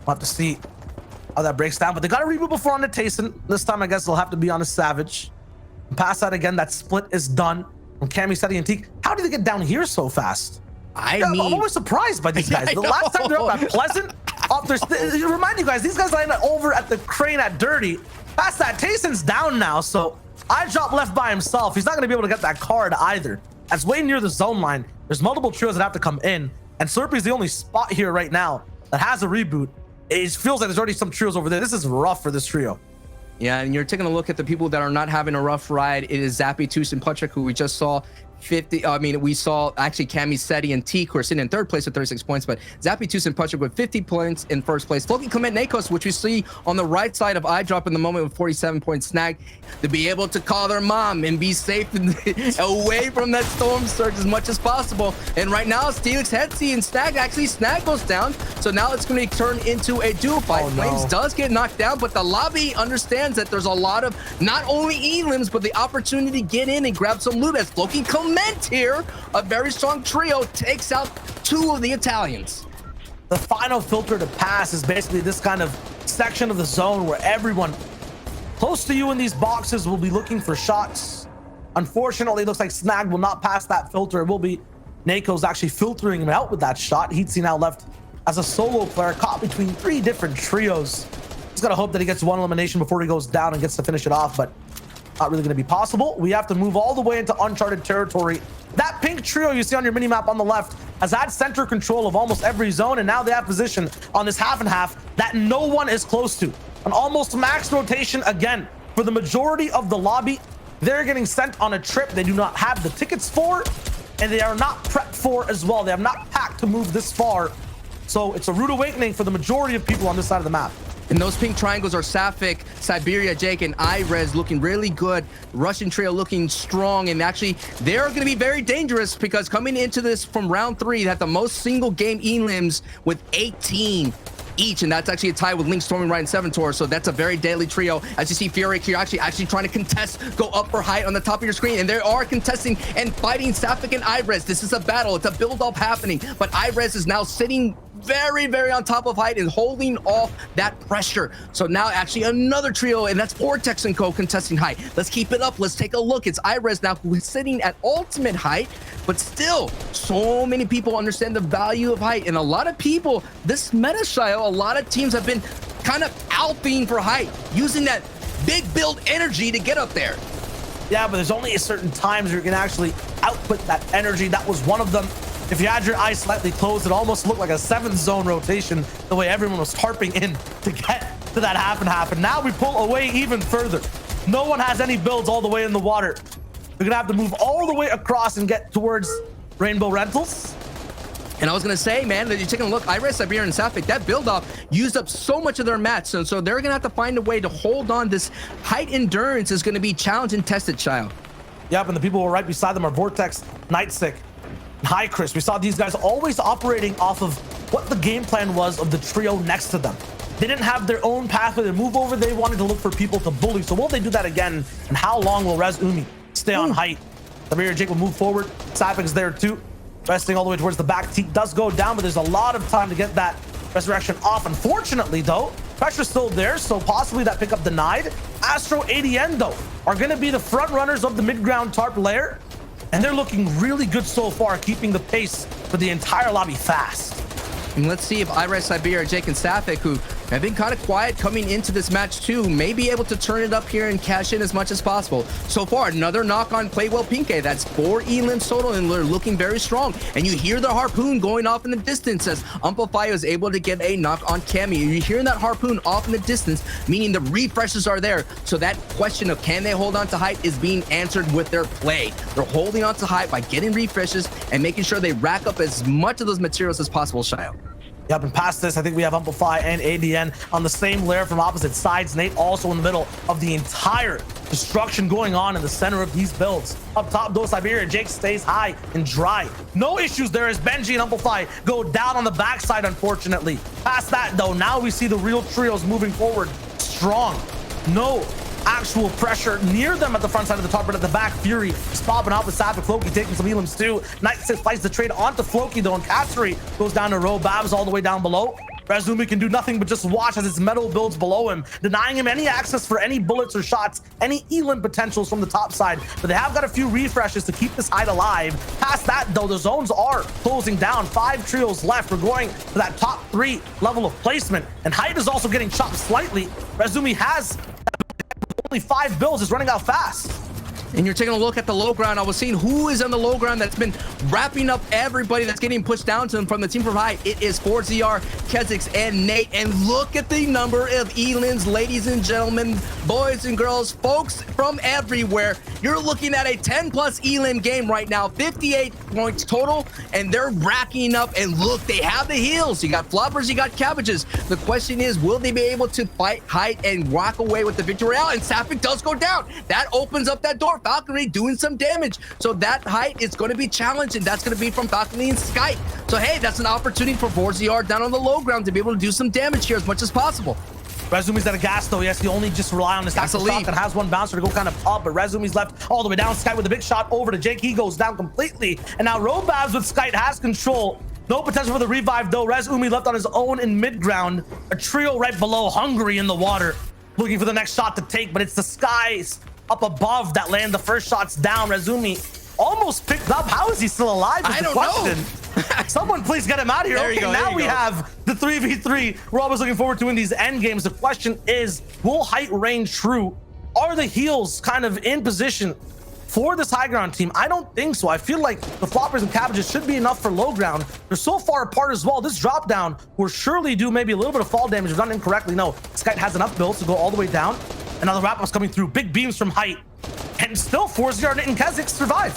We'll have to see how that breaks down. But they got a reboot before on the Tayson. This time, I guess they'll have to be on a Savage. Pass that again. That split is done from Cammy, Seti, and Teak. How did they get down here so fast? I'm always surprised by these guys. The last time they're up at Pleasant, remind you guys, these guys landed over at the crane at Dirty. Past that, Tayson's down now, so iDrop left by himself. He's not going to be able to get that card either. That's way near the zone line. There's multiple trios that have to come in, and Slurpee's the only spot here right now that has a reboot. It feels like there's already some trios over there. This is rough for this trio. Yeah, and you're taking a look at the people that are not having a rough ride. It is Zappy, Toos, and Patrick, who we just saw 50. We saw actually Cammy, Seti, and Teak, who are sitting in third place with 36 points, but Zappy, Toos, and Patrick with 50 points in first place. Floki, Clement, Nakos, which we see on the right side of iDrop in the moment with 47 points snag, to be able to call their mom and be safe away from that storm surge as much as possible. And right now, Steelix, Hetzy, and Snag, actually Snag goes down, so now it's going to turn into a duo fight. Flames does get knocked down, but the lobby understands that there's a lot of not only elims, but the opportunity to get in and grab some loot as Floki, Clement here, a very strong trio, takes out two of the Italians. The final filter to pass is basically this kind of section of the zone where everyone close to you in these boxes will be looking for shots. Unfortunately, it looks like Snag will not pass that filter. It will be Nako's actually filtering him out with that shot. Heatsy now left as a solo player, caught between three different trios. He's got to hope that he gets one elimination before he goes down and gets to finish it off, but not really going to be possible. We have to move all the way into uncharted territory. That pink trio you see on your minimap on the left has had center control of almost every zone, and now they have position on this half and half that no one is close to. An almost max rotation again for the majority of the lobby. They're getting sent on a trip they do not have the tickets for, and they are not prepped for as well. They have not packed to move this far. So it's a rude awakening for the majority of people on this side of the map. And those pink triangles are Sapphic, Siberia, Jake, and Irez looking really good. Russian trio looking strong, and actually they're going to be very dangerous because coming into this from round 3, they have the most single game elims with 18 each, and that's actually a tie with Link, Storming Ride, and Seven Tor. So that's a very deadly trio. As you see, Fury here actually trying to contest, go up for height on the top of your screen, and they are contesting and fighting Sapphic and Irez. This is a battle. It's a build-up happening, but Irez is now sitting very, very on top of height and holding off that pressure. So now actually another trio, and that's Vortex and Co contesting height. Let's keep it up. Let's take a look. It's Irez now who is sitting at ultimate height, but still so many people understand the value of height, and a lot of people, this meta, Shyo, a lot of teams have been kind of alping for height, using that big build energy to get up there. Yeah, but there's only a certain times where you can actually output that energy. That was one of them. If you had your eyes slightly closed, it almost looked like a 7th zone rotation, the way everyone was harping in to get to that half and half. And now we pull away even further. No one has any builds all the way in the water. We're gonna have to move all the way across and get towards Rainbow Rentals. And I was gonna say, man, that you're taking a look, Irez, Siberia, and Sapphic, that build-off used up so much of their mats, and so they're gonna have to find a way to hold on. This height endurance is gonna be challenged and tested, Child. Yep, and the people who are right beside them are Vortex, Nightsick, Hi, Chris. We saw these guys always operating off of what the game plan was of the trio next to them. They didn't have their own pathway to move over. They wanted to look for people to bully. So will they do that again? And how long will Rez Umi stay on height? Samir Jake will move forward. Sappic's there too, resting all the way towards the back. Teak does go down, but there's a lot of time to get that resurrection off. Unfortunately, though, pressure's still there, so possibly that pickup denied. Astro, ADN, though, are going to be the front runners of the mid-ground tarp layer. And they're looking really good so far, keeping the pace for the entire lobby fast. And let's see if Irez, Siberia, Jake, and Sapphic, who have been kind of quiet coming into this match too, may be able to turn it up here and cash in as much as possible. So far, another knock on Play Well Pinke. That's 4 elims total, and they're looking very strong. And you hear the harpoon going off in the distance as Amplify is able to get a knock on Cammy. You're hearing that harpoon off in the distance, meaning the refreshes are there. So that question of can they hold on to height is being answered with their play. They're holding on to height by getting refreshes and making sure they rack up as much of those materials as possible, Shyo. Yep, and past this, I think we have Amplify and ADN on the same layer from opposite sides. Nate also in the middle of the entire destruction going on in the center of these builds. Up top, though, Siberia, Jake stays high and dry. No issues there as Benji and Amplify go down on the backside, unfortunately. Past that, though, now we see the real trios moving forward strong. No actual pressure near them at the front side of the top, but at the back, Fury is popping out with Sapphic. Floki taking some elims too. Night 6 fights the trade onto Floki though, and Kassery goes down to row. Babs all the way down below. Razumi can do nothing but just watch as his metal builds below him, denying him any access for any bullets or shots, any elim potentials from the top side. But they have got a few refreshes to keep this hide alive. Past that, though, the zones are closing down. 5 trios left. We're going for that top 3 level of placement. And Hyde is also getting chopped slightly. Razumi has only 5 builds, is running out fast. And you're taking a look at the low ground. I was seeing who is on the low ground that's been wrapping up everybody that's getting pushed down to them from the team from high. It is 4ZR, Kezix, and Nate. And look at the number of elims, ladies and gentlemen, boys and girls, folks from everywhere. You're looking at a 10+ elim game right now, 58 points total, and they're racking up. And look, they have the heals. You got floppers, you got cabbages. The question is, will they be able to fight height and walk away with the victory royale? And Sapphik does go down. That opens up that door. Falconry doing some damage, so that height is going to be challenging. That's going to be from Falconry and Sky. So hey, that's an opportunity for 4ZR down on the low ground to be able to do some damage here as much as possible. Razumi's out of gas though. Yes, he only just rely on his tactical shot that has one bouncer to go kind of up, but Razumi's left all the way down. Sky with a big shot over to Jake. He goes down completely, and now Robabs with Sky has control. No potential for the revive though. Razumi left on his own in mid ground. A trio right below, hungry in the water, looking for the next shot to take, but it's the Skies up above that land the first shots down. Razumi almost picked up. How is he still alive? I don't know. Someone please get him out of here. Okay, now we have the 3v3 we're always looking forward to in these end games. The question is, will height reign true? Are the heals kind of in position for this high ground team? I don't think so. I feel like the floppers and cabbages should be enough for low ground. They're so far apart as well. This drop down will surely do maybe a little bit of fall damage if done incorrectly. No, Skype has enough builds to go all the way down. And now the wrap-up's coming through. Big beams from height. And still 4ZR and Kezix survive.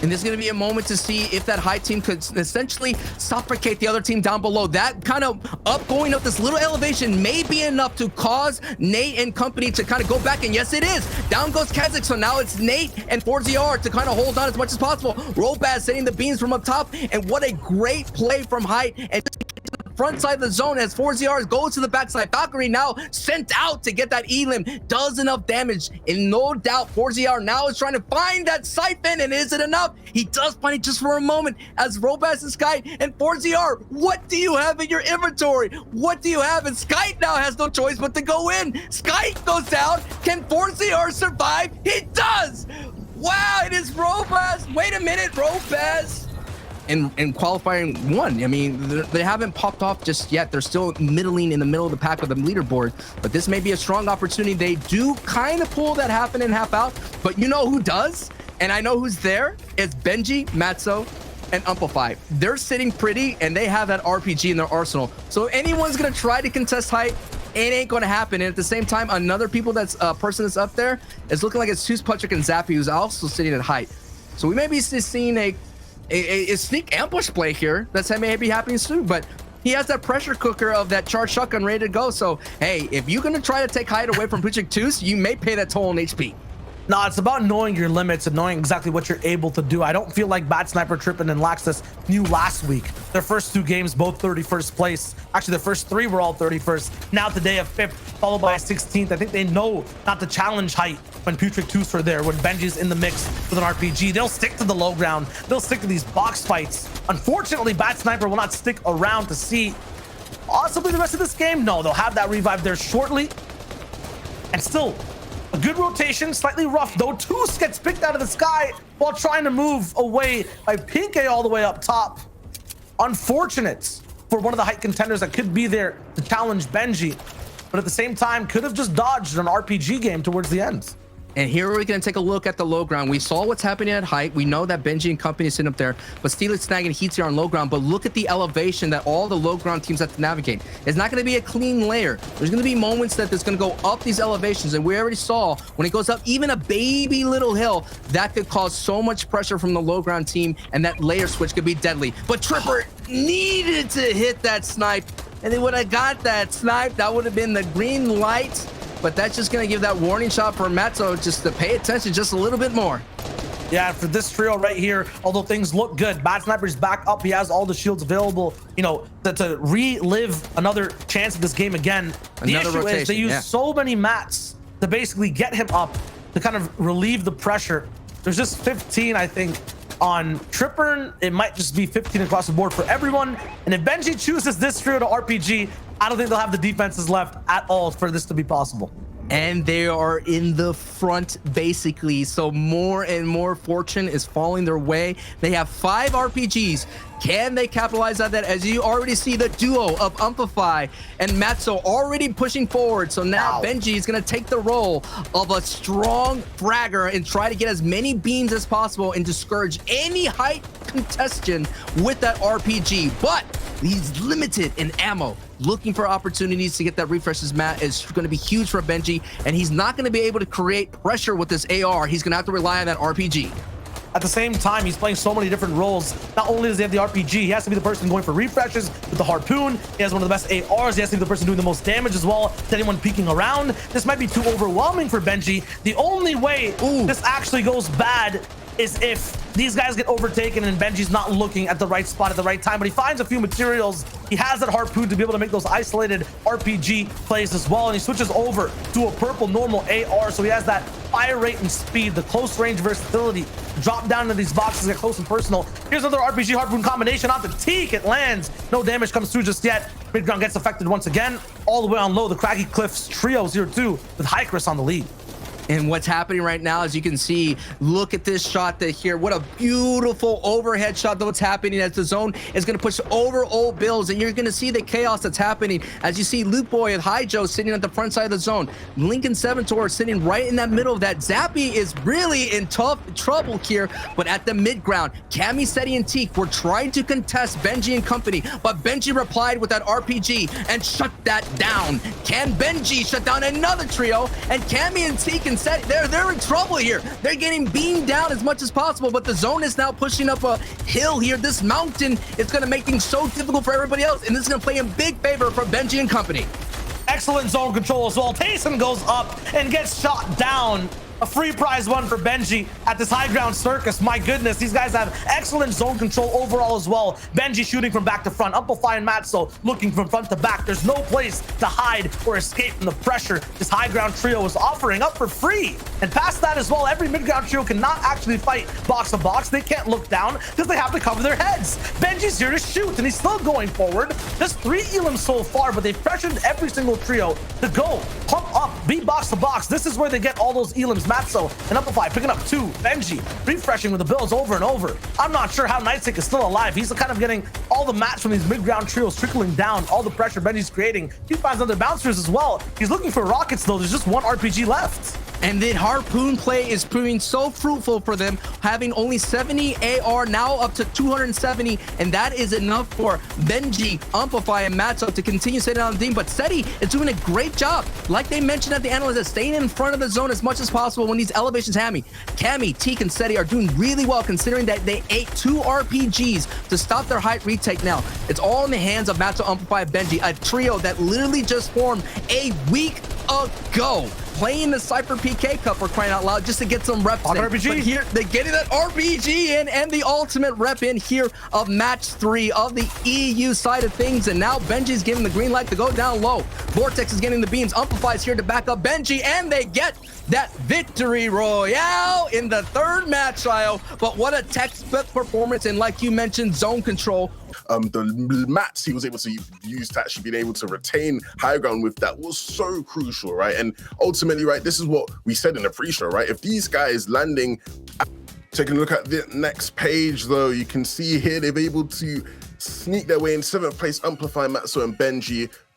And this is going to be a moment to see if that high team could essentially suffocate the other team down below. That kind of going up this little elevation may be enough to cause Nate and company to kind of go back. And yes, it is. Down goes Kezix. So now it's Nate and 4ZR to kind of hold on as much as possible. Robaz setting the beams from up top. And what a great play from height. And front side of the zone as 4ZR goes to the backside. Valkyrie now sent out to get that elim, does enough damage, and no doubt 4ZR now is trying to find that siphon. And is it enough? He does find it just for a moment as Robaz and Sky and 4ZR. What do you have in your inventory? What do you have? And Sky now has no choice but to go in. Sky goes down. Can 4ZR survive? He does. Wow, it is Robaz. Wait a minute, Robaz. In qualifying 1, I mean, they haven't popped off just yet. They're still middling in the middle of the pack of the leaderboard, but this may be a strong opportunity. They do kind of pull that half in and half out, but you know who does? And I know who's there. It's Benji, Matzo, and Amplify. They're sitting pretty, and they have that RPG in their arsenal. So if anyone's going to try to contest height, it ain't going to happen. And at the same time, another person that's up there is looking like it's Tooth Patrick and Zappy, who's also sitting at height. So we may be seeing a sneak ambush play here that's maybe happening soon, but he has that pressure cooker of that charged shotgun ready to go. So hey, if you're gonna try to take height away from Puchik Toos, you may pay that toll on HP. No, it's about knowing your limits and knowing exactly what you're able to do. I don't feel like Bad Sniper, Trippin, and Laxus knew last week. Their first 2 games, both 31st place. Actually, their first 3 were all 31st. Now today a 5th, followed by a 16th. I think they know not to challenge height when Putric Tooth are there, when Benji's in the mix with an RPG. They'll stick to the low ground. They'll stick to these box fights. Unfortunately, Bad Sniper will not stick around to see possibly the rest of this game. No, they'll have that revive there shortly. And still, a good rotation, slightly rough though. Toos gets picked out of the sky while trying to move away by Pinke all the way up top. Unfortunate for one of the height contenders that could be there to challenge Benji, but at the same time could have just dodged an RPG game towards the end. And here we're going to take a look at the low ground. We saw what's happening at height. We know that Benji and company is sitting up there, but Steelix snagging heats here on low ground. But look at the elevation that all the low ground teams have to navigate. It's not going to be a clean layer. There's going to be moments that there's going to go up these elevations. And we already saw when it goes up even a baby little hill, that could cause so much pressure from the low ground team, and that layer switch could be deadly. But Tripper needed to hit that snipe, and they would have got that snipe. That would have been the green light. But that's just going to give that warning shot for Matzo just to pay attention just a little bit more. Yeah, for this trio right here, although things look good, Bad Sniper's back up. He has all the shields available, you know, to relive another chance of this game again. The issue is they use so many mats to basically get him up to kind of relieve the pressure. There's just 15, I think, On Tripper, it might just be 15 across the board for everyone. And if Benji chooses this trio to RPG, I don't think they'll have the defenses left at all for this to be possible. And they are in the front basically, so more and more fortune is falling their way. They have 5 RPGs. Can they capitalize on that? As you already see the duo of Amplify and Matzo already pushing forward. So now Benji is going to take the role of a strong fragger and try to get as many beams as possible and discourage any height contestant with that RPG. But he's limited in ammo. Looking for opportunities to get that refreshes mat is going to be huge for Benji, and he's not going to be able to create pressure with this AR. He's going to have to rely on that RPG. At the same time, he's playing so many different roles. Not only does he have the RPG, he has to be the person going for refreshes with the harpoon. He has one of the best ARs. He has to be the person doing the most damage as well to anyone peeking around. This might be too overwhelming for Benji. The only way this actually goes bad is if these guys get overtaken and Benji's not looking at the right spot at the right time, but he finds a few materials. He has that harpoon to be able to make those isolated RPG plays as well, and he switches over to a purple normal AR, so he has that fire rate and speed, the close range versatility, drop down into these boxes, get close and personal. Here's another RPG harpoon combination on the teak. It lands. No damage comes through just yet. Midground gets affected once again. All the way on low, the Craggy Cliffs trios here too, with Hykris on the lead. And what's happening right now, as you can see, look at this shot here. What a beautiful overhead shot. What's happening as the zone is going to push over old Bills, and you're going to see the chaos that's happening as you see Luke Boy and High Joe sitting at the front side of the zone. Lincoln Seventor sitting right in that middle of that. Zappy is really in tough trouble here, but at the mid ground, Cammy, Seti, and Teak were trying to contest Benji and company, but Benji replied with that RPG and shut that down. Can Benji shut down another trio? And Cammy and Teak and they're in trouble here. They're getting beamed down as much as possible, but the zone is now pushing up a hill here. This mountain is going to make things so difficult for everybody else, and this is going to play in big favor for Benji and company. Excellent zone control as well. Tayson goes up and gets shot down. A free prize one for Benji at this high ground circus. My goodness, these guys have excellent zone control overall as well. Benji shooting from back to front. Amplify and Matzo looking from front to back. There's no place to hide or escape from the pressure this high ground trio is offering up for free. And past that as well, every mid ground trio cannot actually fight box to box. They can't look down because they have to cover their heads. Benji's here to shoot, and he's still going forward. Just 3 elims so far, but they've pressured every single trio to go pump up, beat box to box. This is where they get all those elims. Matzo and Amplify picking up 2. Benji refreshing with the Bills over and over. I'm not sure how Nightstick is still alive. He's kind of getting all the mats from these mid-ground trios trickling down, all the pressure Benji's creating. He finds other bouncers as well. He's looking for rockets though. There's just 1 RPG left. And the harpoon play is proving so fruitful for them, having only 70 AR, now up to 270, and that is enough for Benji, Amplify, and Matzo to continue sitting on the team. But Seti is doing a great job, like they mentioned at the analyst, staying in front of the zone as much as possible when these elevations hammy. Cammy, Teak, and Seti are doing really well, considering that they ate 2 RPGs to stop their height retake. Now it's all in the hands of Matzo, Amplify, and Benji, a trio that literally just formed a week ago, playing the Cypher PK Cup for crying out loud, just to get some reps in. RPG. But here they're getting that RPG in, and the ultimate rep in here of match 3 of the EU side of things. And now Benji's giving the green light to go down low. Vortex is getting the beams. Amplify's here to back up Benji, and they get that victory royale in the 3rd match trial. But what a textbook performance, and like you mentioned, zone control. The mats he was able to use to actually being able to retain high ground with that was so crucial, right? And ultimately, right, this is what we said in the pre-show, right? If these guys landing, taking a look at the next page though, you can see here they've able to sneak their way in 7th place, Amplify, Matzo, and Benji.